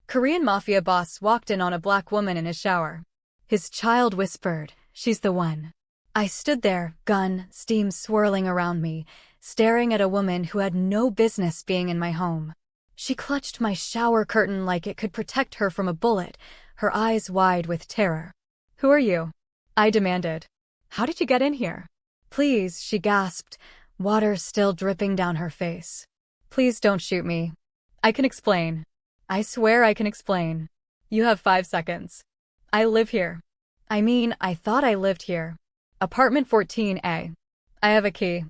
Korean mafia boss walked in on a black woman in his shower. His child whispered, "She's the one." I stood there, gun, steam swirling around me, staring at a woman who had no business being in my home. She clutched my shower curtain like it could protect her from a bullet, her eyes wide with terror. "Who are you?" I demanded. "How did you get in here?" "Please," she gasped, water still dripping down her face. "Please don't shoot me. I can explain. I swear I can explain. You have 5 seconds. I live here. I thought I lived here. Apartment 14A. I have a key.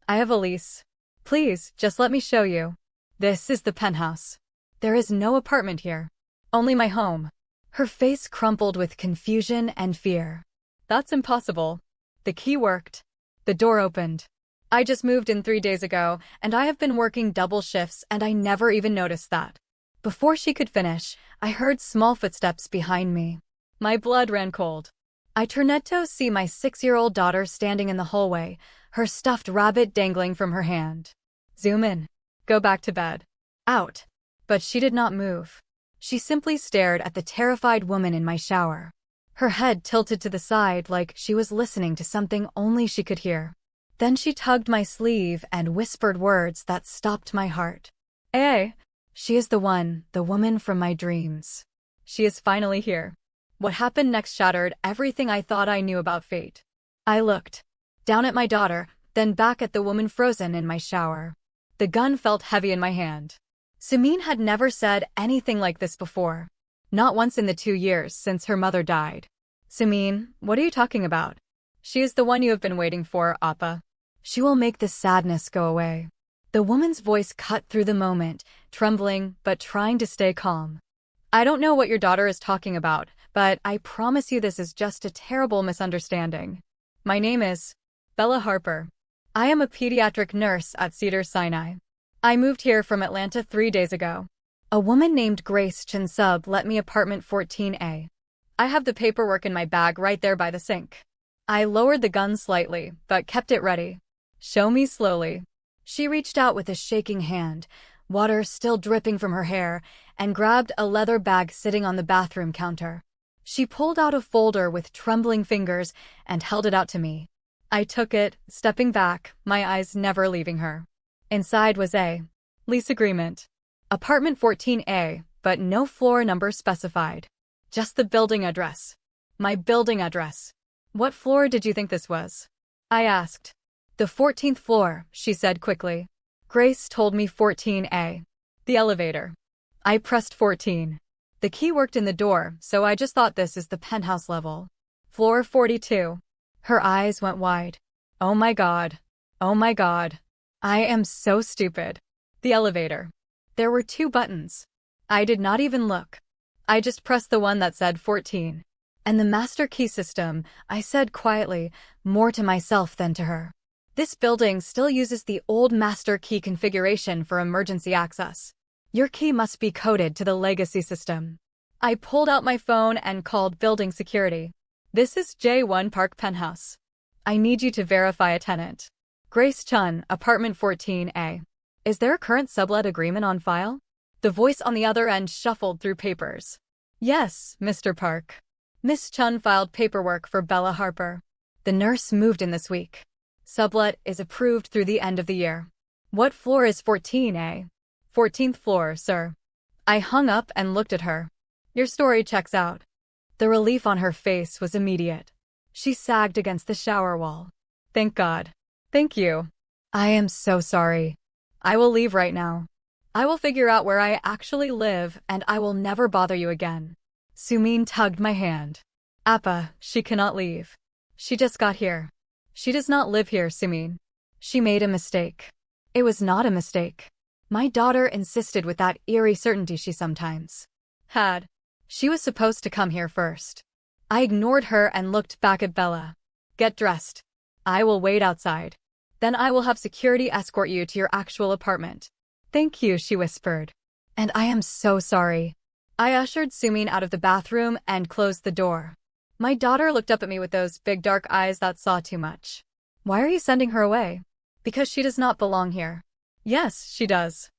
I have a lease. Please, just let me show you. This is the penthouse. There is no apartment here. Only my home." Her face crumpled with confusion and fear. "That's impossible." The key worked. The door opened. "I just moved in 3 days ago, and I have been working double shifts and I never even noticed that." Before she could finish, I heard small footsteps behind me. My blood ran cold. I turned to see my 6-year-old daughter standing in the hallway, her stuffed rabbit dangling from her hand. "Zoom in. Go back to bed. Out." But she did not move. She simply stared at the terrified woman in my shower. Her head tilted to the side like she was listening to something only she could hear. Then she tugged my sleeve and whispered words that stopped my heart. "Hey, she is the one, the woman from my dreams. She is finally here." What happened next shattered everything I thought I knew about fate. I looked down at my daughter, then back at the woman frozen in my shower. The gun felt heavy in my hand. Simin had never said anything like this before. Not once in the 2 years since her mother died. "Simin, what are you talking about?" "She is the one you have been waiting for, Appa. She will make the sadness go away." The woman's voice cut through the moment, trembling but trying to stay calm. "I don't know what your daughter is talking about, but I promise you this is just a terrible misunderstanding. My name is Bella Harper. I am a pediatric nurse at Cedars-Sinai. I moved here from Atlanta 3 days ago. A woman named Grace Chinsub let me apartment 14A. I have the paperwork in my bag right there by the sink." I lowered the gun slightly, but kept it ready. "Show me slowly." She reached out with a shaking hand, water still dripping from her hair, and grabbed a leather bag sitting on the bathroom counter. She pulled out a folder with trembling fingers and held it out to me. I took it, stepping back, my eyes never leaving her. Inside was a lease agreement. Apartment 14A, but no floor number specified. Just the building address. My building address. "What floor did you think this was?" I asked. "The 14th floor," she said quickly. Grace told me 14A. The elevator. I pressed 14. The key worked in the door, so I just thought this is the penthouse level. "Floor 42. Her eyes went wide. "Oh my God. Oh my God. I am so stupid." The elevator. There were 2 buttons. I did not even look. I just pressed the one that said 14. "And the master key system," I said quietly, more to myself than to her. "This building still uses the old master key configuration for emergency access. Your key must be coded to the legacy system." I pulled out my phone and called building security. "This is J1 Park Penthouse. I need you to verify a tenant. Grace Chun, apartment 14A. Is there a current sublet agreement on file?" The voice on the other end shuffled through papers. "Yes, Mr. Park." Miss Chun filed paperwork for Bella Harper. "The nurse moved in this week. Sublet is approved through the end of the year." "What floor is 14A?" 14th floor, sir." I hung up and looked at her. "Your story checks out." The relief on her face was immediate. She sagged against the shower wall. "Thank God. Thank you. I am so sorry. I will leave right now. I will figure out where I actually live and I will never bother you again." Sumin tugged my hand. "Appa, she cannot leave. She just got here. She does not live here, Sumin. She made a mistake." It was not a mistake. My daughter insisted with that eerie certainty she sometimes had. She was supposed to come here first. I ignored her and looked back at Bella. "Get dressed. I will wait outside. Then I will have security escort you to your actual apartment." "Thank you," she whispered. "And I am so sorry." I ushered Sumin out of the bathroom and closed the door. My daughter looked up at me with those big dark eyes that saw too much. "Why are you sending her away?" "Because she does not belong here." "Yes, she does.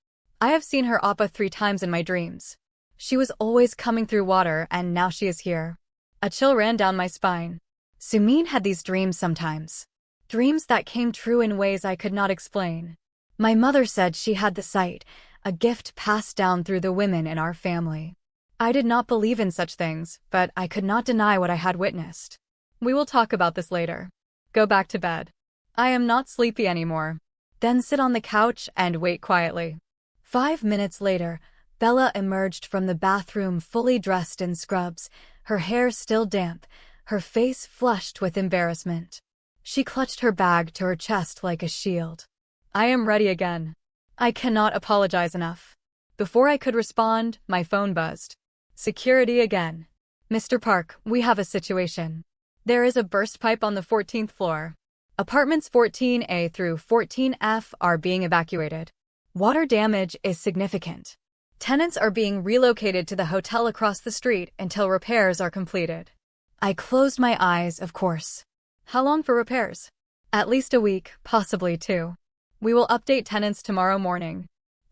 I have seen her Appa 3 times in my dreams. She was always coming through water, and now she is here. A chill ran down my spine. Sumin had these dreams sometimes. Dreams that came true in ways I could not explain. My mother said she had the sight, a gift passed down through the women in our family. I did not believe in such things, but I could not deny what I had witnessed. We will talk about this later. Go back to bed. I am not sleepy anymore. Then sit on the couch and wait quietly. 5 minutes later, Bella emerged from the bathroom fully dressed in scrubs, her hair still damp, her face flushed with embarrassment. She clutched her bag to her chest like a shield. I am ready again. I cannot apologize enough. Before I could respond, my phone buzzed. Security again. Mr. Park, we have a situation. There is a burst pipe on the 14th floor. Apartments 14A through 14F are being evacuated. Water damage is significant. Tenants are being relocated to the hotel across the street until repairs are completed. I closed my eyes, of course. How long for repairs? At least a week, possibly 2. We will update tenants tomorrow morning.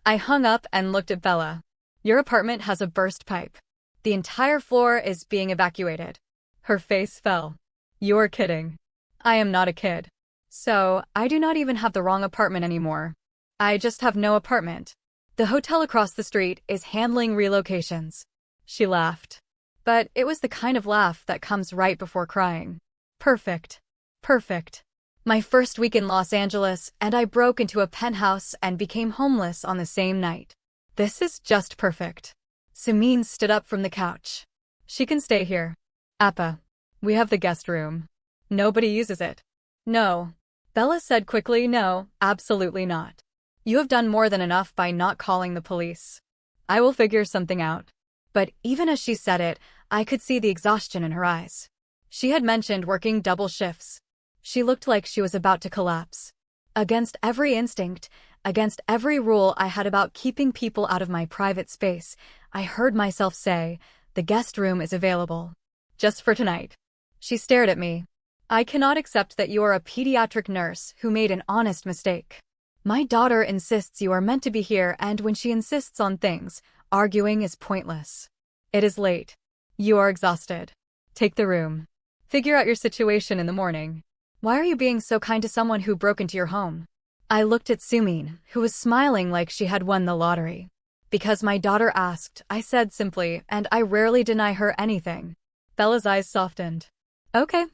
I hung up and looked at Bella. Your apartment has a burst pipe. The entire floor is being evacuated. Her face fell. You're kidding. I am not a kid. So, I do not even have the wrong apartment anymore. I just have no apartment. The hotel across the street is handling relocations. She laughed. But it was the kind of laugh that comes right before crying. Perfect. Perfect. My first week in Los Angeles, and I broke into a penthouse and became homeless on the same night. This is just perfect. Sumin stood up from the couch. She can stay here. Appa. We have the guest room. Nobody uses it. No. Bella said quickly, no, absolutely not. You have done more than enough by not calling the police. I will figure something out. But even as she said it, I could see the exhaustion in her eyes. She had mentioned working double shifts. She looked like she was about to collapse. Against every instinct, against every rule I had about keeping people out of my private space, I heard myself say, the guest room is available. Just for tonight. She stared at me. I cannot accept that you are a pediatric nurse who made an honest mistake. My daughter insists you are meant to be here, and when she insists on things, arguing is pointless. It is late. You are exhausted. Take the room. Figure out your situation in the morning. Why are you being so kind to someone who broke into your home? I looked at Sumin, who was smiling like she had won the lottery. Because my daughter asked, I said simply, and I rarely deny her anything. Bella's eyes softened. Okay.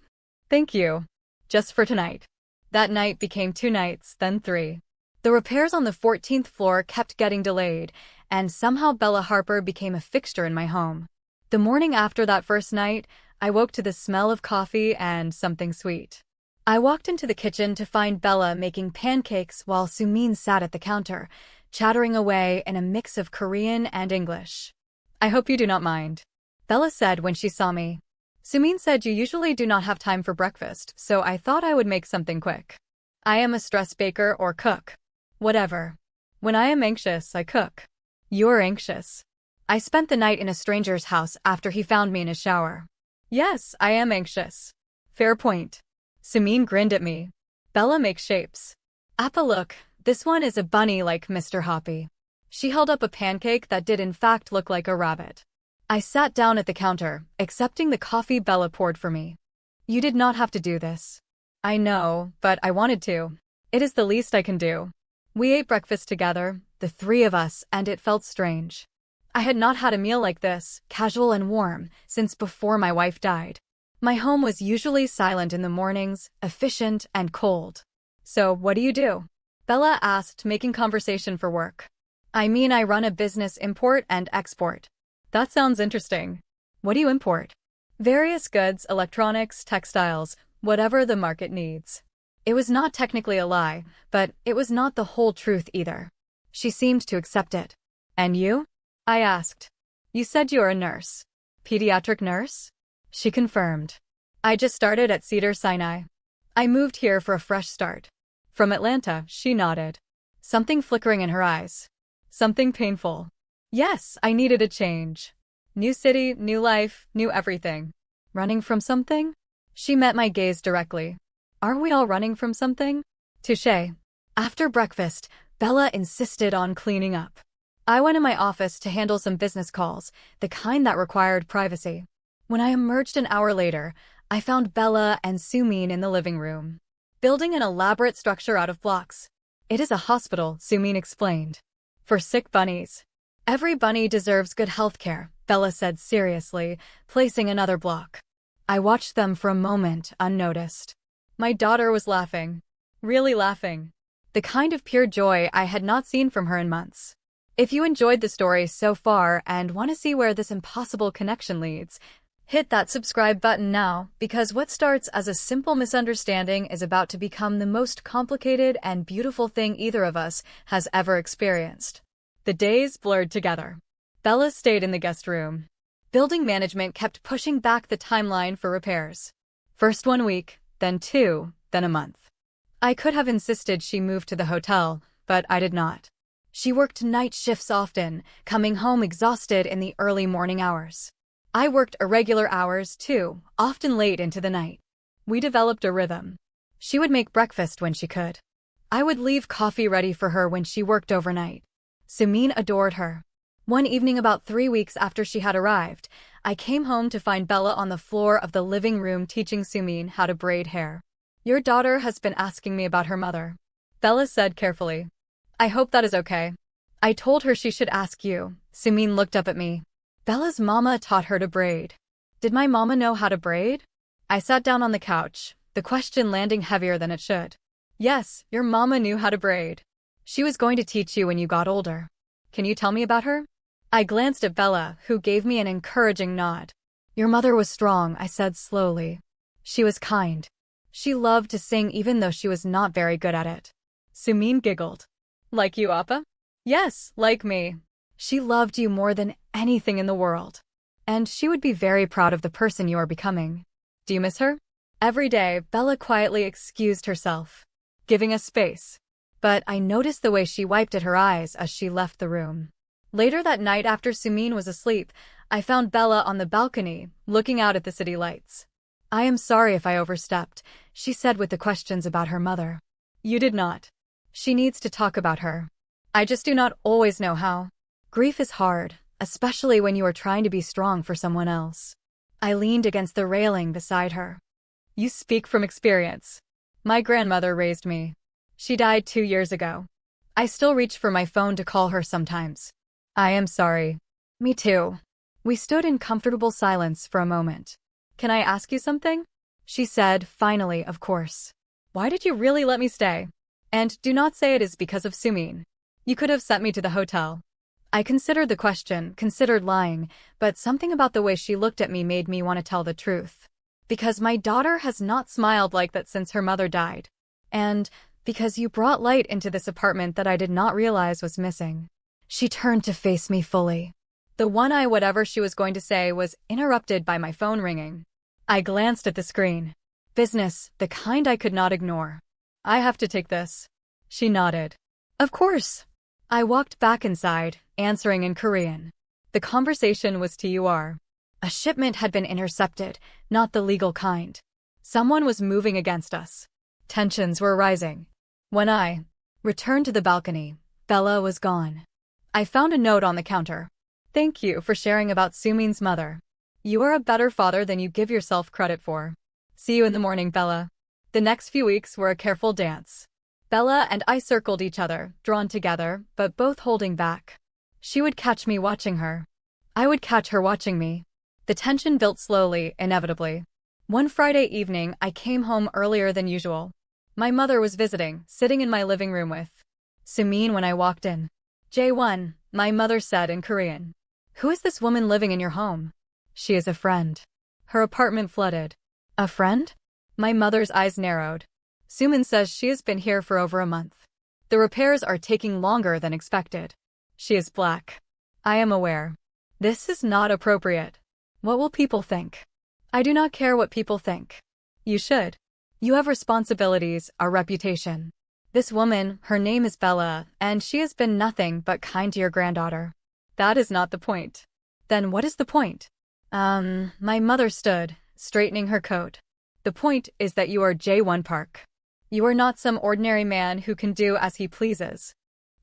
Thank you. Just for tonight. That night became 2 nights, then 3. The repairs on the 14th floor kept getting delayed, and somehow Bella Harper became a fixture in my home. The morning after that first night, I woke to the smell of coffee and something sweet. I walked into the kitchen to find Bella making pancakes while Sumin sat at the counter, chattering away in a mix of Korean and English. I hope you do not mind. Bella said when she saw me. Sumin said you usually do not have time for breakfast, so I thought I would make something quick. I am a stress baker or cook. Whatever. When I am anxious, I cook. You're anxious. I spent the night in a stranger's house after he found me in a shower. Yes, I am anxious. Fair point. Sumin grinned at me. Bella makes shapes. Appa, look, this one is a bunny like Mr. Hoppy. She held up a pancake that did in fact look like a rabbit. I sat down at the counter, accepting the coffee Bella poured for me. You did not have to do this. I know, but I wanted to. It is the least I can do. We ate breakfast together, the 3 of us, and it felt strange. I had not had a meal like this, casual and warm, since before my wife died. My home was usually silent in the mornings, efficient and cold. So, what do you do? Bella asked, making conversation for work. I mean, I run a business, import and export. That sounds interesting. What do you import? Various goods, electronics, textiles, whatever the market needs. It was not technically a lie, but it was not the whole truth either. She seemed to accept it. And you? I asked. You said you are a nurse. Pediatric nurse? She confirmed. I just started at Cedars-Sinai. I moved here for a fresh start. From Atlanta, she nodded. Something flickering in her eyes. Something painful. Yes, I needed a change. New city, new life, new everything. Running from something? She met my gaze directly. Are we all running from something? Touché. After breakfast, Bella insisted on cleaning up. I went in my office to handle some business calls, the kind that required privacy. When I emerged an hour later, I found Bella and Sumin in the living room, building an elaborate structure out of blocks. It is a hospital, Sumin explained, for sick bunnies. Every bunny deserves good health care, Bella said seriously, placing another block. I watched them for a moment, unnoticed. My daughter was laughing. Really laughing. The kind of pure joy I had not seen from her in months. If you enjoyed the story so far and want to see where this impossible connection leads, hit that subscribe button now, because what starts as a simple misunderstanding is about to become the most complicated and beautiful thing either of us has ever experienced. The days blurred together. Bella stayed in the guest room. Building management kept pushing back the timeline for repairs. First 1 week, then 2, then a month. I could have insisted she move to the hotel, but I did not. She worked night shifts often, coming home exhausted in the early morning hours. I worked irregular hours too, often late into the night. We developed a rhythm. She would make breakfast when she could. I would leave coffee ready for her when she worked overnight. Sumin adored her. One evening about 3 weeks after she had arrived, I came home to find Bella on the floor of the living room teaching Sumin how to braid hair. Your daughter has been asking me about her mother, Bella said carefully. I hope that is okay. I told her she should ask you. Sumin looked up at me. Bella's mama taught her to braid. Did my mama know how to braid? I sat down on the couch, the question landing heavier than it should. Yes, your mama knew how to braid. She was going to teach you when you got older. Can you tell me about her? I glanced at Bella, who gave me an encouraging nod. Your mother was strong, I said slowly. She was kind. She loved to sing even though she was not very good at it. Sumin giggled. Like you, Appa? Yes, like me. She loved you more than anything in the world. And she would be very proud of the person you are becoming. Do you miss her? Every day, Bella quietly excused herself, giving us space. But I noticed the way she wiped at her eyes as she left the room. Later that night after Sumin was asleep, I found Bella on the balcony, looking out at the city lights. I am sorry if I overstepped, she said with the questions about her mother. You did not. She needs to talk about her. I just do not always know how. Grief is hard, especially when you are trying to be strong for someone else. I leaned against the railing beside her. You speak from experience. My grandmother raised me. She died 2 years ago. I still reach for my phone to call her sometimes. I am sorry. Me too. We stood in comfortable silence for a moment. Can I ask you something? She said, finally, of course. Why did you really let me stay? And do not say it is because of Sumin. You could have sent me to the hotel. I considered the question, considered lying, but something about the way she looked at me made me want to tell the truth. Because my daughter has not smiled like that since her mother died. And because you brought light into this apartment that I did not realize was missing. She turned to face me fully. The one eye whatever she was going to say was interrupted by my phone ringing. I glanced at the screen. Business, the kind I could not ignore. I have to take this. She nodded. Of course. I walked back inside, answering in Korean. The conversation was TUR. A shipment had been intercepted, not the legal kind. Someone was moving against us. Tensions were rising. When I returned to the balcony, Bella was gone. I found a note on the counter. Thank you for sharing about Sumin's mother. You are a better father than you give yourself credit for. See you in the morning, Bella. The next few weeks were a careful dance. Bella and I circled each other, drawn together, but both holding back. She would catch me watching her. I would catch her watching me. The tension built slowly, inevitably. One Friday evening, I came home earlier than usual. My mother was visiting, sitting in my living room with Sumin when I walked in. J1, my mother said in Korean. Who is this woman living in your home? She is a friend. Her apartment flooded. A friend? My mother's eyes narrowed. Sumin says she has been here for over a month. The repairs are taking longer than expected. She is black. I am aware. This is not appropriate. What will people think? I do not care what people think. You should. You have responsibilities, a reputation. This woman, her name is Bella, and she has been nothing but kind to your granddaughter. That is not the point. Then what is the point? My mother stood, straightening her coat. The point is that you are J1 Park. You are not some ordinary man who can do as he pleases.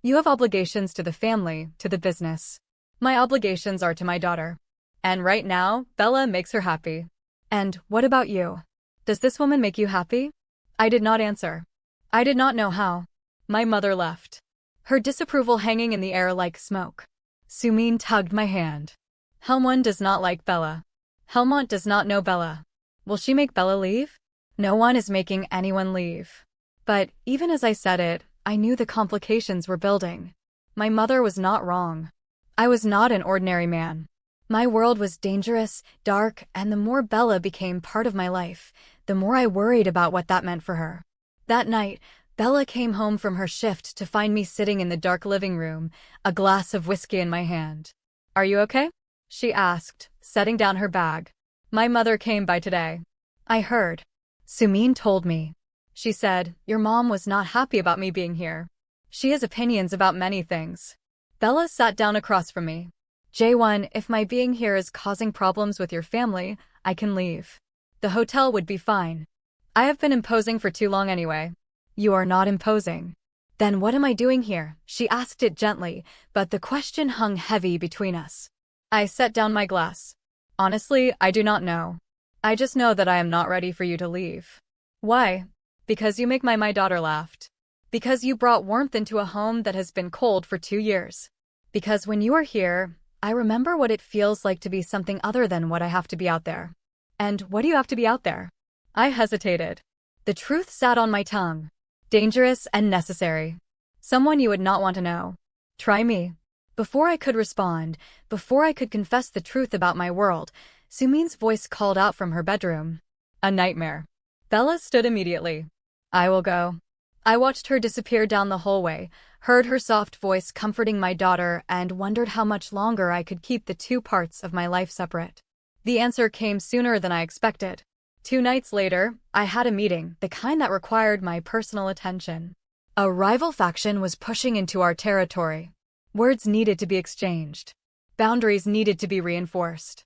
You have obligations to the family, to the business. My obligations are to my daughter. And right now, Bella makes her happy. And what about you? Does this woman make you happy? I did not answer. I did not know how. My mother left, her disapproval hanging in the air like smoke. Sumin tugged my hand. Helmut does not like Bella. Helmut does not know Bella. Will she make Bella leave? No one is making anyone leave. But even as I said it, I knew the complications were building. My mother was not wrong. I was not an ordinary man. My world was dangerous, dark, and the more Bella became part of my life, the more I worried about what that meant for her. That night, Bella came home from her shift to find me sitting in the dark living room, a glass of whiskey in my hand. Are you okay? She asked, setting down her bag. My mother came by today. I heard. Sumin told me. She said, your mom was not happy about me being here. She has opinions about many things. Bella sat down across from me. J1, if my being here is causing problems with your family, I can leave. The hotel would be fine. I have been imposing for too long anyway. You are not imposing. Then what am I doing here? She asked it gently, but the question hung heavy between us. I set down my glass. Honestly, I do not know. I just know that I am not ready for you to leave. Why? Because you make my daughter laughed. Because you brought warmth into a home that has been cold for 2 years. Because when you are here, I remember what it feels like to be something other than what I have to be out there. And what do you have to be out there? I hesitated. The truth sat on my tongue. Dangerous and necessary. Someone you would not want to know. Try me. Before I could respond, before I could confess the truth about my world, Sumin's voice called out from her bedroom. A nightmare. Bella stood immediately. I will go. I watched her disappear down the hallway, heard her soft voice comforting my daughter, and wondered how much longer I could keep the two parts of my life separate. The answer came sooner than I expected. 2 nights later, I had a meeting, the kind that required my personal attention. A rival faction was pushing into our territory. Words needed to be exchanged. Boundaries needed to be reinforced.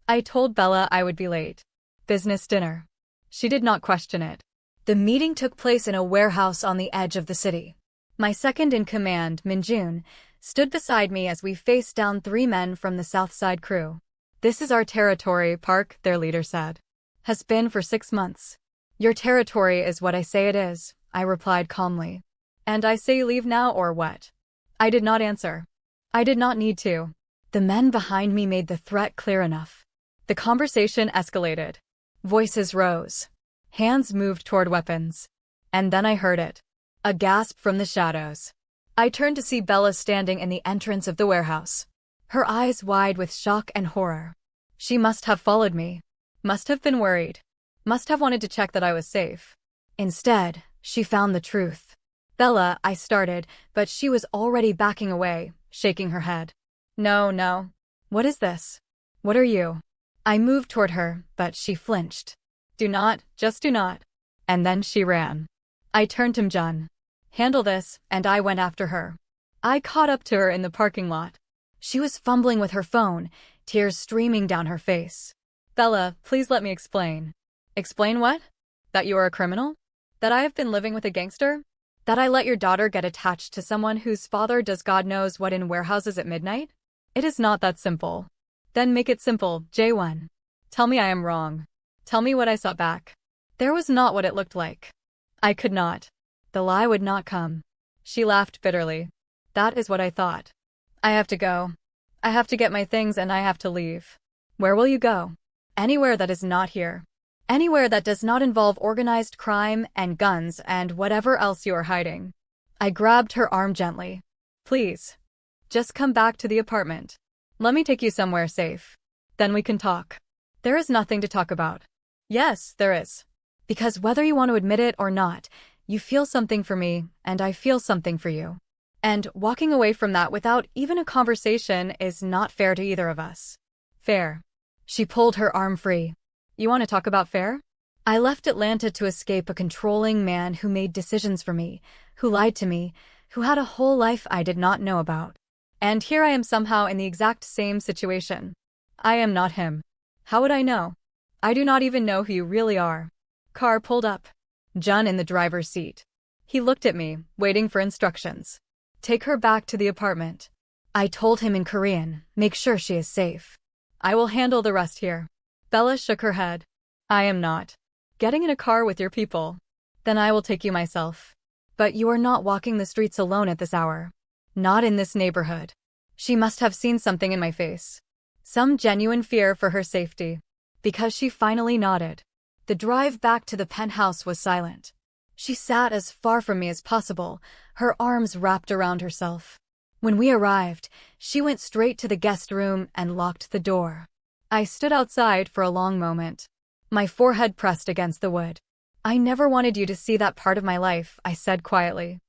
I told Bella I would be late. Business dinner. She did not question it. The meeting took place in a warehouse on the edge of the city. My second-in-command, Minjun, stood beside me as we faced down 3 men from the Southside crew. This is our territory, Park, their leader said. Has been for 6 months. Your territory is what I say it is, I replied calmly. And I say leave now or what? I did not answer. I did not need to. The men behind me made the threat clear enough. The conversation escalated. Voices rose. Hands moved toward weapons. And then I heard it. A gasp from the shadows. I turned to see Bella standing in the entrance of the warehouse. Her eyes wide with shock and horror. She must have followed me. Must have been worried. Must have wanted to check that I was safe. Instead, she found the truth. Bella, I started, but she was already backing away, shaking her head. No, no. What is this? What are you? I moved toward her, but she flinched. Do not, just do not. And then she ran. I turned to Mjun. Handle this, and I went after her. I caught up to her in the parking lot. She was fumbling with her phone, tears streaming down her face. Bella, please let me explain. Explain what? That you are a criminal? That I have been living with a gangster? That I let your daughter get attached to someone whose father does God knows what in warehouses at midnight? It is not that simple. Then make it simple, J1. Tell me I am wrong. Tell me what I sought back. There was not what it looked like. I could not. The lie would not come. She laughed bitterly. That is what I thought. I have to go. I have to get my things and I have to leave. Where will you go? Anywhere that is not here. Anywhere that does not involve organized crime and guns and whatever else you are hiding. I grabbed her arm gently. Please. Just come back to the apartment. Let me take you somewhere safe. Then we can talk. There is nothing to talk about. Yes, there is. Because whether you want to admit it or not, you feel something for me, and I feel something for you. And walking away from that without even a conversation is not fair to either of us. Fair. She pulled her arm free. You want to talk about fair? I left Atlanta to escape a controlling man who made decisions for me, who lied to me, who had a whole life I did not know about. And here I am somehow in the exact same situation. I am not him. How would I know? I do not even know who you really are. Car pulled up. Jun in the driver's seat. He looked at me, waiting for instructions. Take her back to the apartment. I told him in Korean, make sure she is safe. I will handle the rest here. Bella shook her head. I am not getting in a car with your people. Then I will take you myself. But you are not walking the streets alone at this hour. Not in this neighborhood. She must have seen something in my face. Some genuine fear for her safety. Because she finally nodded. The drive back to the penthouse was silent. She sat as far from me as possible, her arms wrapped around herself. When we arrived, she went straight to the guest room and locked the door. I stood outside for a long moment, my forehead pressed against the wood. I never wanted you to see that part of my life, I said quietly.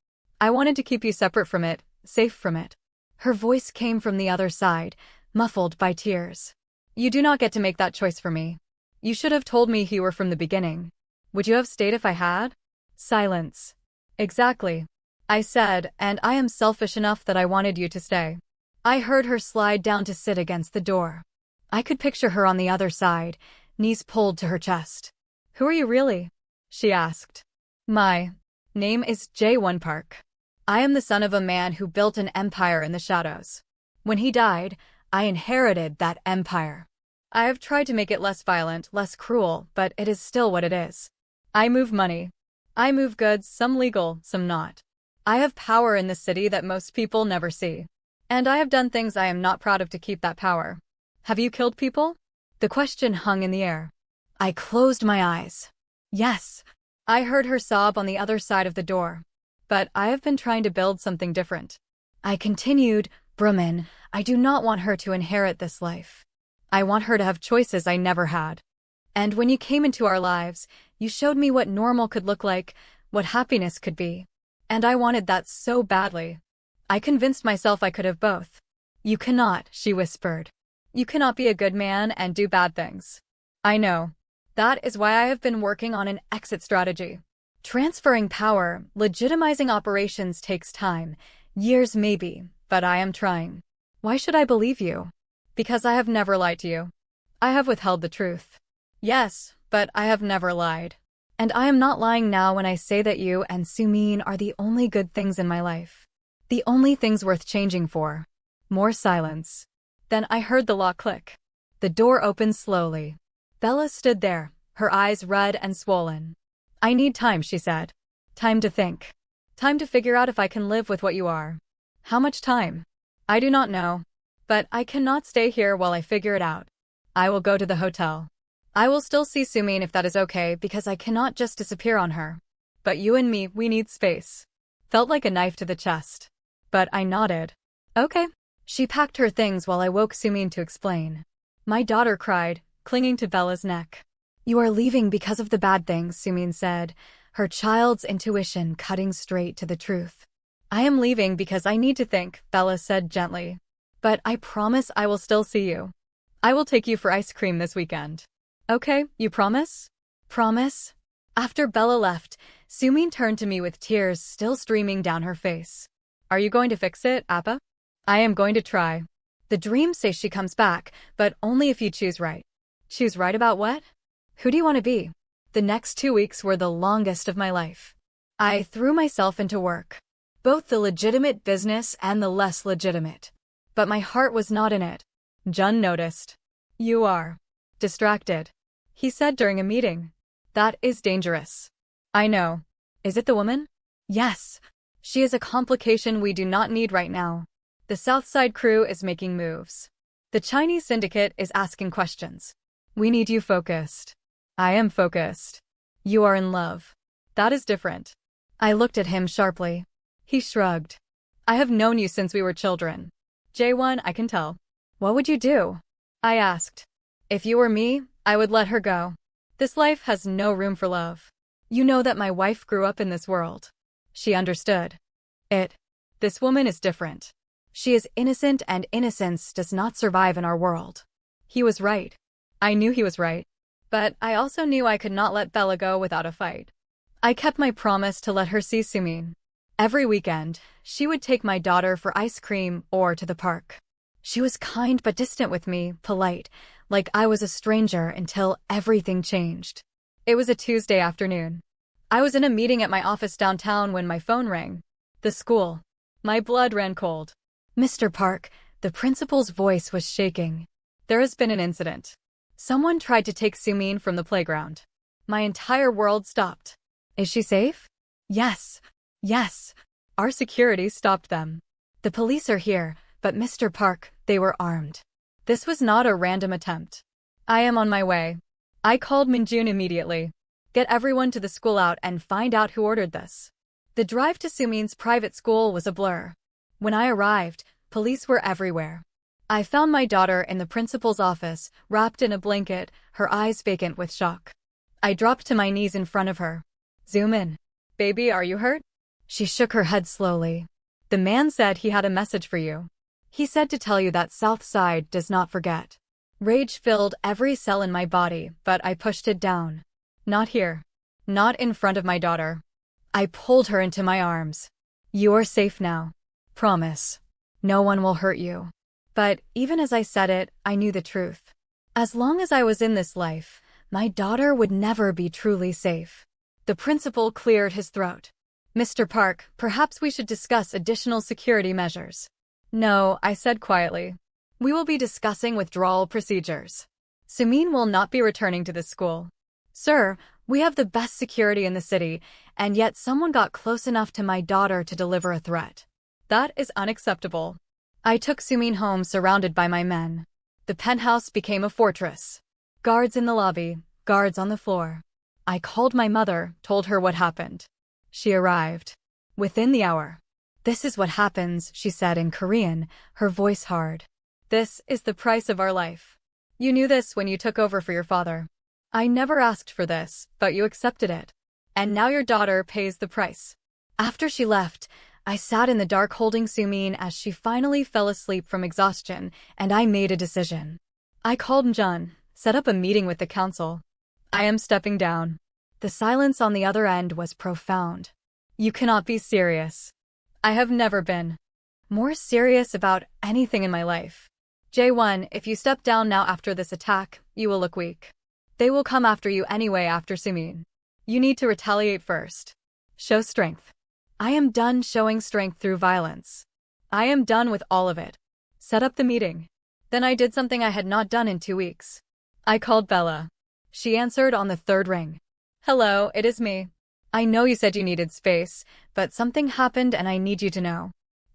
I wanted to keep you separate from it, safe from it. Her voice came from the other side, muffled by tears. You do not get to make that choice for me. You should have told me you were from the beginning. Would you have stayed if I had? Silence. Exactly. I said, and I am selfish enough that I wanted you to stay. I heard her slide down to sit against the door. I could picture her on the other side, knees pulled to her chest. Who are you really? She asked. My name is Jae-won Park. I am the son of a man who built an empire in the shadows. When he died, I inherited that empire. I have tried to make it less violent, less cruel, but it is still what it is. I move money. I move goods, some legal, some not. I have power in the city that most people never see. And I have done things I am not proud of to keep that power. Have you killed people? The question hung in the air. I closed my eyes. Yes. I heard her sob on the other side of the door. But I have been trying to build something different. I continued, Broomin, I do not want her to inherit this life. I want her to have choices I never had. And when you came into our lives, you showed me what normal could look like, what happiness could be. And I wanted that so badly. I convinced myself I could have both. You cannot, she whispered. You cannot be a good man and do bad things. I know. That is why I have been working on an exit strategy. Transferring power, legitimizing operations takes time, years maybe, but I am trying. Why should I believe you? Because I have never lied to you. I have withheld the truth. Yes, but I have never lied. And I am not lying now when I say that you and Sumin are the only good things in my life. The only things worth changing for. More silence. Then I heard the lock click. The door opened slowly. Bella stood there, her eyes red and swollen. I need time, she said. Time to think. Time to figure out if I can live with what you are. How much time? I do not know. But I cannot stay here while I figure it out. I will go to the hotel. I will still see Sumin if that is okay because I cannot just disappear on her. But you and me, we need space. Felt like a knife to the chest. But I nodded. Okay. She packed her things while I woke Sumin to explain. My daughter cried, clinging to Bella's neck. You are leaving because of the bad things, Sumin said, her child's intuition cutting straight to the truth. I am leaving because I need to think, Bella said gently. But I promise I will still see you. I will take you for ice cream this weekend. Okay, you promise? Promise? After Bella left, Sumin turned to me with tears still streaming down her face. Are you going to fix it, Appa? I am going to try. The dreams say she comes back, but only if you choose right. Choose right about what? Who do you want to be? The next 2 weeks were the longest of my life. I threw myself into work. Both the legitimate business and the less legitimate. But my heart was not in it. Jun noticed. You are distracted, he said during a meeting. That is dangerous. I know. Is it the woman? Yes. She is a complication we do not need right now. The Southside crew is making moves. The Chinese syndicate is asking questions. We need you focused. I am focused. You are in love. That is different. I looked at him sharply. He shrugged. I have known you since we were children. Jae-won, I can tell. What would you do? I asked. If you were me, I would let her go. This life has no room for love. You know that my wife grew up in this world. She understood. This woman is different. She is innocent and innocence does not survive in our world. He was right. I knew he was right. But I also knew I could not let Bella go without a fight. I kept my promise to let her see Sumin. Every weekend, she would take my daughter for ice cream or to the park. She was kind but distant with me, polite, like I was a stranger until everything changed. It was a Tuesday afternoon. I was in a meeting at my office downtown when my phone rang. The school. My blood ran cold. Mr. Park, the principal's voice was shaking. There has been an incident. Someone tried to take Sumin from the playground. My entire world stopped. Is she safe? Yes. Yes. Our security stopped them. The police are here, but Mr. Park, they were armed. This was not a random attempt. I am on my way. I called Minjun immediately. Get everyone to the school out and find out who ordered this. The drive to Sumin's private school was a blur. When I arrived, police were everywhere. I found my daughter in the principal's office, wrapped in a blanket, her eyes vacant with shock. I dropped to my knees in front of her. Zoom in. Baby, are you hurt? She shook her head slowly. The man said he had a message for you. He said to tell you that South Side does not forget. Rage filled every cell in my body, but I pushed it down. Not here. Not in front of my daughter. I pulled her into my arms. You are safe now. Promise. No one will hurt you. But even as I said it, I knew the truth. As long as I was in this life, my daughter would never be truly safe. The principal cleared his throat. Mr. Park, perhaps we should discuss additional security measures. No, I said quietly. We will be discussing withdrawal procedures. Sumin will not be returning to this school. Sir, we have the best security in the city, and yet someone got close enough to my daughter to deliver a threat. That is unacceptable. I took Sumin home surrounded by my men. The penthouse became a fortress. Guards in the lobby, guards on the floor. I called my mother, told her what happened. She arrived. Within the hour. This is what happens, she said in Korean, her voice hard. This is the price of our life. You knew this when you took over for your father. I never asked for this, but you accepted it. And now your daughter pays the price. After she left, I sat in the dark holding Sumin as she finally fell asleep from exhaustion, and I made a decision. I called Mjun, set up a meeting with the council. I am stepping down. The silence on the other end was profound. You cannot be serious. I have never been more serious about anything in my life. J1, if you step down now after this attack, you will look weak. They will come after you anyway after Sumin. You need to retaliate first. Show strength. I am done showing strength through violence. I am done with all of it. Set up the meeting. Then I did something I had not done in 2 weeks. I called Bella. She answered on the third ring. Hello, it is me. I know you said you needed space, but something happened and I need you to know.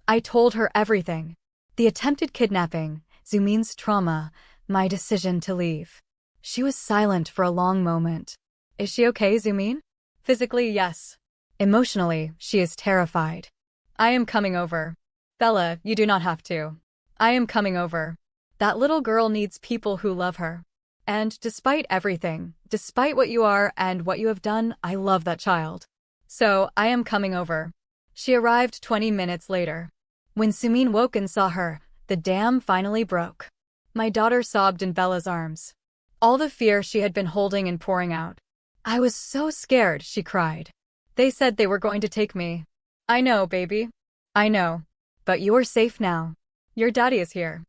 I told her everything. The attempted kidnapping, Sumin's trauma, my decision to leave. She was silent for a long moment. Is she okay, Sumin? Physically, yes. Emotionally, she is terrified. I am coming over. Bella, you do not have to. I am coming over. That little girl needs people who love her. And despite everything, despite what you are and what you have done, I love that child. So, I am coming over. She arrived 20 minutes later. When Sumin woke and saw her, the dam finally broke. My daughter sobbed in Bella's arms. All the fear she had been holding and pouring out. I was so scared, she cried. They said they were going to take me. I know, baby. I know. But you are safe now. Your daddy is here.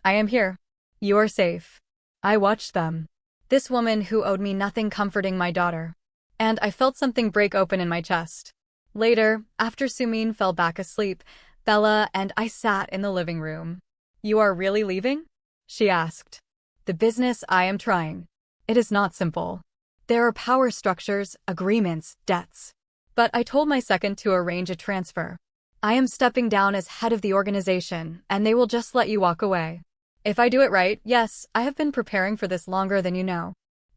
I am here. You are safe. I watched them. This woman who owed me nothing comforting my daughter. And I felt something break open in my chest. Later, after Sumin fell back asleep, Bella and I sat in the living room. You are really leaving? She asked. The business I am trying. It is not simple. There are power structures, agreements, debts. But I told my second to arrange a transfer. I am stepping down as head of the organization, and they will just let you walk away. If I do it right, yes, I have been preparing for this longer than you know.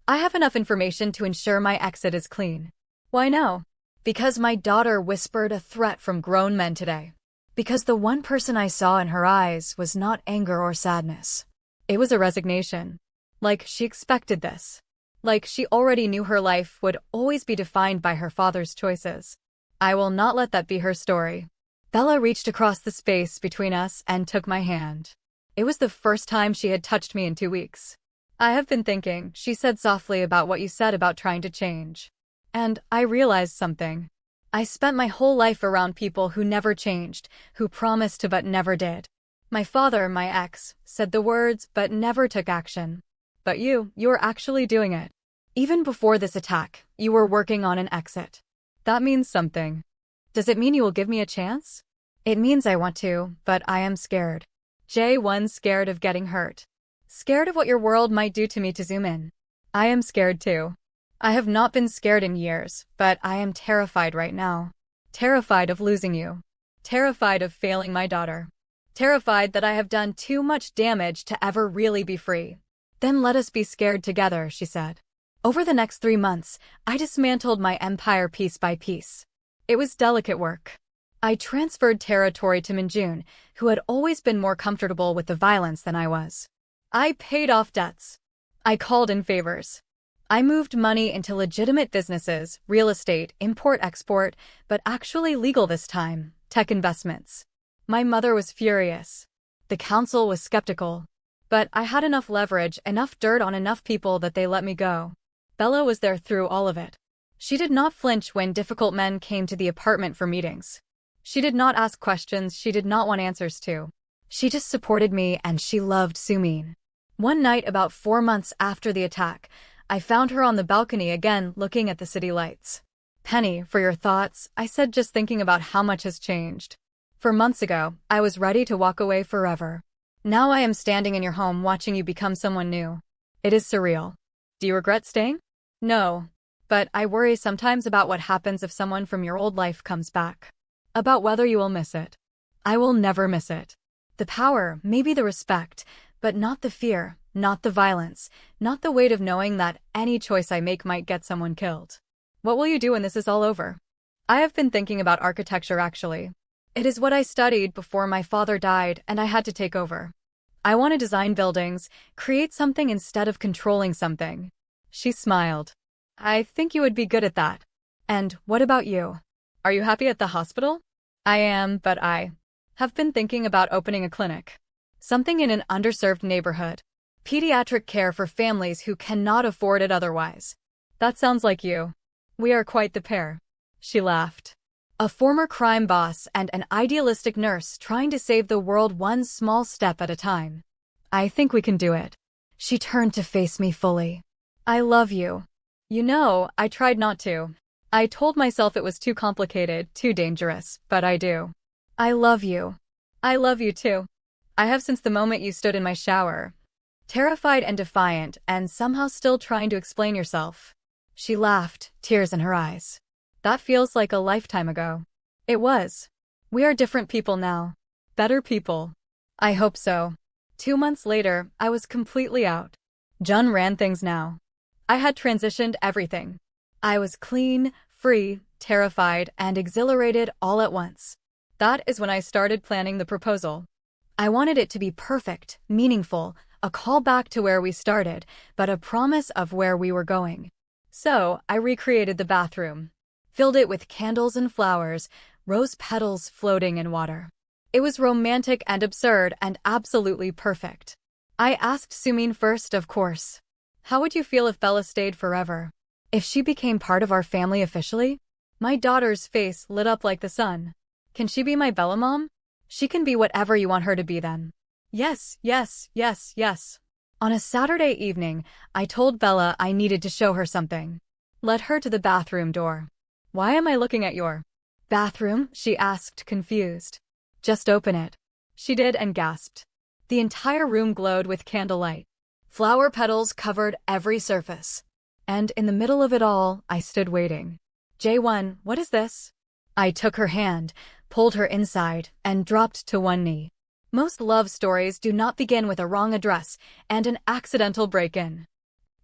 I have enough information to ensure my exit is clean. Why no? Because my daughter whispered a threat from grown men today. Because the one person I saw in her eyes was not anger or sadness. It was a resignation. Like she expected this. Like she already knew her life would always be defined by her father's choices. I will not let that be her story. Bella reached across the space between us and took my hand. It was the first time she had touched me in 2 weeks. I have been thinking, she said softly, about what you said about trying to change. And I realized something. I spent my whole life around people who never changed, who promised to but never did. My father, my ex, said the words but never took action. But you are actually doing it. Even before this attack, you were working on an exit. That means something. Does it mean you will give me a chance? It means I want to, but I am scared. J1 scared of getting hurt. Scared of what your world might do to me to zoom in. I am scared too. I have not been scared in years, but I am terrified right now. Terrified of losing you. Terrified of failing my daughter. Terrified that I have done too much damage to ever really be free. Then let us be scared together, she said. Over the next 3 months, I dismantled my empire piece by piece. It was delicate work. I transferred territory to Minjun, who had always been more comfortable with the violence than I was. I paid off debts. I called in favors. I moved money into legitimate businesses, real estate, import-export, but actually legal this time, tech investments. My mother was furious. The council was skeptical. But I had enough leverage, enough dirt on enough people that they let me go. Bella was there through all of it. She did not flinch when difficult men came to the apartment for meetings. She did not ask questions she did not want answers to. She just supported me, and she loved Sumin. One night about 4 months after the attack, I found her on the balcony again looking at the city lights. "Penny, for your thoughts," I said, just thinking about how much has changed. For months ago, I was ready to walk away forever. Now I am standing in your home watching you become someone new. It is surreal. Do you regret staying? No. But I worry sometimes about what happens if someone from your old life comes back. About whether you will miss it. I will never miss it. The power, maybe the respect, but not the fear, not the violence, not the weight of knowing that any choice I make might get someone killed. What will you do when this is all over? I have been thinking about architecture actually. It is what I studied before my father died and I had to take over. I want to design buildings, create something instead of controlling something. She smiled. I think you would be good at that. And what about you? Are you happy at the hospital? I am, but I have been thinking about opening a clinic. Something in an underserved neighborhood. Pediatric care for families who cannot afford it otherwise. That sounds like you. We are quite the pair. She laughed. A former crime boss and an idealistic nurse trying to save the world one small step at a time. I think we can do it. She turned to face me fully. I love you. You know, I tried not to. I told myself it was too complicated, too dangerous, but I do. I love you. I love you too. I have since the moment you stood in my shower. Terrified and defiant, and somehow still trying to explain yourself. She laughed, tears in her eyes. That feels like a lifetime ago. It was. We are different people now. Better people. I hope so. 2 months later, I was completely out. Jun ran things now. I had transitioned everything. I was clean, free, terrified, and exhilarated all at once. That is when I started planning the proposal. I wanted it to be perfect, meaningful, a call back to where we started, but a promise of where we were going. So, I recreated the bathroom. Filled it with candles and flowers, rose petals floating in water. It was romantic and absurd and absolutely perfect. I asked Sumin first, of course. How would you feel if Bella stayed forever? If she became part of our family officially? My daughter's face lit up like the sun. Can she be my Bella mom? She can be whatever you want her to be then. Yes, yes, yes, yes. On a Saturday evening, I told Bella I needed to show her something. Led her to the bathroom door. Why am I looking at your bathroom? She asked, confused. Just open it. She did and gasped. The entire room glowed with candlelight. Flower petals covered every surface. And in the middle of it all, I stood waiting. J1, what is this? I took her hand, pulled her inside, and dropped to one knee. Most love stories do not begin with a wrong address and an accidental break-in.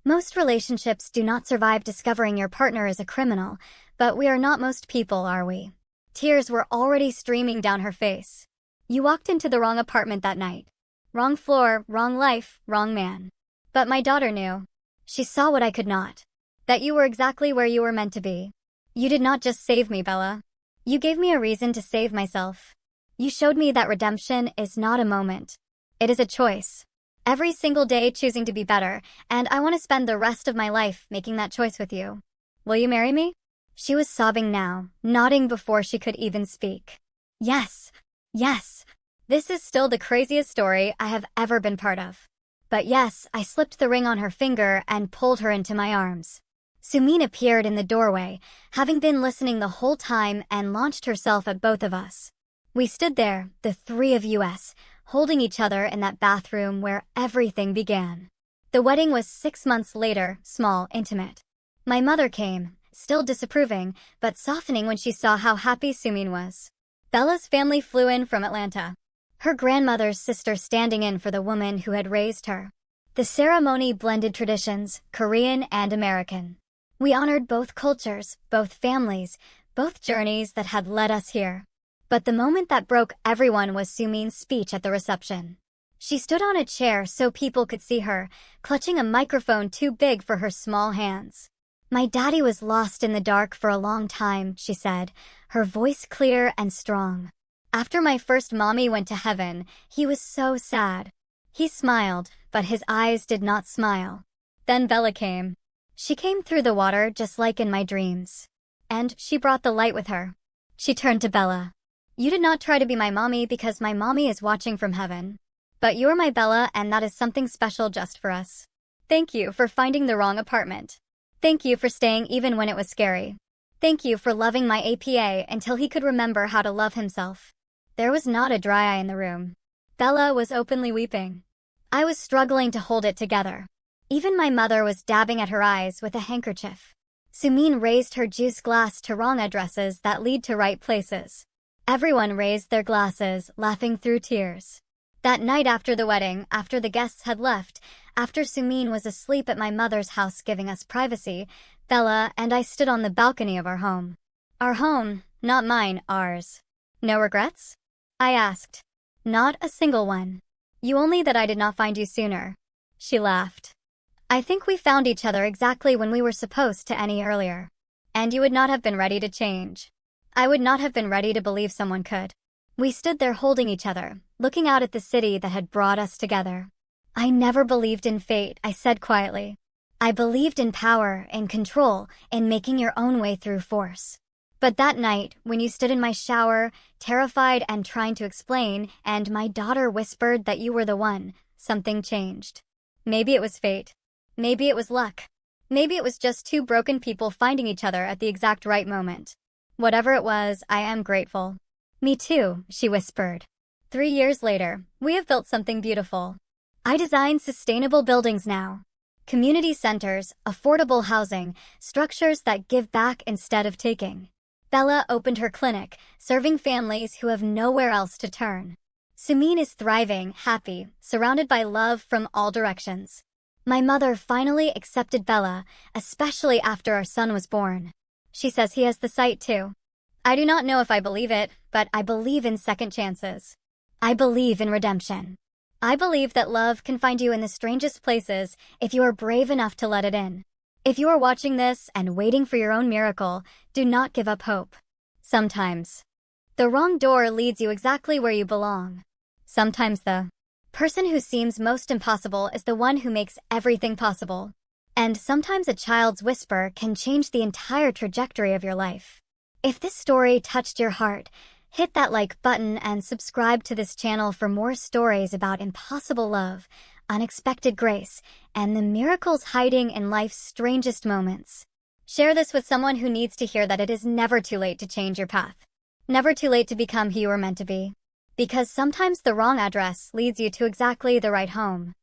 Most relationships do not survive discovering your partner is a criminal, but we are not most people, are we? Tears were already streaming down her face. You walked into the wrong apartment that night. Wrong floor, wrong life, wrong man. But my daughter knew. She saw what I could not. That you were exactly where you were meant to be. You did not just save me, Bella. You gave me a reason to save myself. You showed me that redemption is not a moment. It is a choice. Every single day choosing to be better, and I want to spend the rest of my life making that choice with you. Will you marry me? She was sobbing now, nodding before she could even speak. Yes. Yes. This is still the craziest story I have ever been part of. But yes, I slipped the ring on her finger and pulled her into my arms. Sumin appeared in the doorway, having been listening the whole time, and launched herself at both of us. We stood there, the three of us, holding each other in that bathroom where everything began. The wedding was 6 months later, small, intimate. My mother came, still disapproving, but softening when she saw how happy Sumin was. Bella's family flew in from Atlanta. Her grandmother's sister standing in for the woman who had raised her. The ceremony blended traditions, Korean and American. We honored both cultures, both families, both journeys that had led us here. But the moment that broke everyone was Sumin's speech at the reception. She stood on a chair so people could see her, clutching a microphone too big for her small hands. My daddy was lost in the dark for a long time, she said, her voice clear and strong. After my first mommy went to heaven, he was so sad. He smiled, but his eyes did not smile. Then Bella came. She came through the water just like in my dreams. And she brought the light with her. She turned to Bella. You did not try to be my mommy because my mommy is watching from heaven. But you're my Bella and that is something special just for us. Thank you for finding the wrong apartment. Thank you for staying even when it was scary. Thank you for loving my APA until he could remember how to love himself. There was not a dry eye in the room. Bella was openly weeping. I was struggling to hold it together. Even my mother was dabbing at her eyes with a handkerchief. Sumin raised her juice glass to wrong addresses that lead to right places. Everyone raised their glasses, laughing through tears. That night after the wedding, after the guests had left, after Sumin was asleep at my mother's house giving us privacy, Bella and I stood on the balcony of our home. Our home, not mine, ours. No regrets? I asked. Not a single one. You only that I did not find you sooner. She laughed. I think we found each other exactly when we were supposed to any earlier. And you would not have been ready to change. I would not have been ready to believe someone could. We stood there holding each other, looking out at the city that had brought us together. I never believed in fate, I said quietly. I believed in power, in control, in making your own way through force. But that night, when you stood in my shower, terrified and trying to explain, and my daughter whispered that you were the one, something changed. Maybe it was fate. Maybe it was luck. Maybe it was just two broken people finding each other at the exact right moment. Whatever it was, I am grateful. Me too, she whispered. 3 years later, we have built something beautiful. I design sustainable buildings now. Community centers, affordable housing, structures that give back instead of taking. Bella opened her clinic, serving families who have nowhere else to turn. Sumin is thriving, happy, surrounded by love from all directions. My mother finally accepted Bella, especially after our son was born. She says he has the sight too. I do not know if I believe it, but I believe in second chances. I believe in redemption. I believe that love can find you in the strangest places if you are brave enough to let it in. If you are watching this and waiting for your own miracle, do not give up hope. Sometimes, the wrong door leads you exactly where you belong. Sometimes the person who seems most impossible is the one who makes everything possible. And sometimes a child's whisper can change the entire trajectory of your life. If this story touched your heart, hit that like button and subscribe to this channel for more stories about impossible love, unexpected grace, and the miracles hiding in life's strangest moments. Share this with someone who needs to hear that it is never too late to change your path. Never too late to become who you were meant to be. Because sometimes the wrong address leads you to exactly the right home.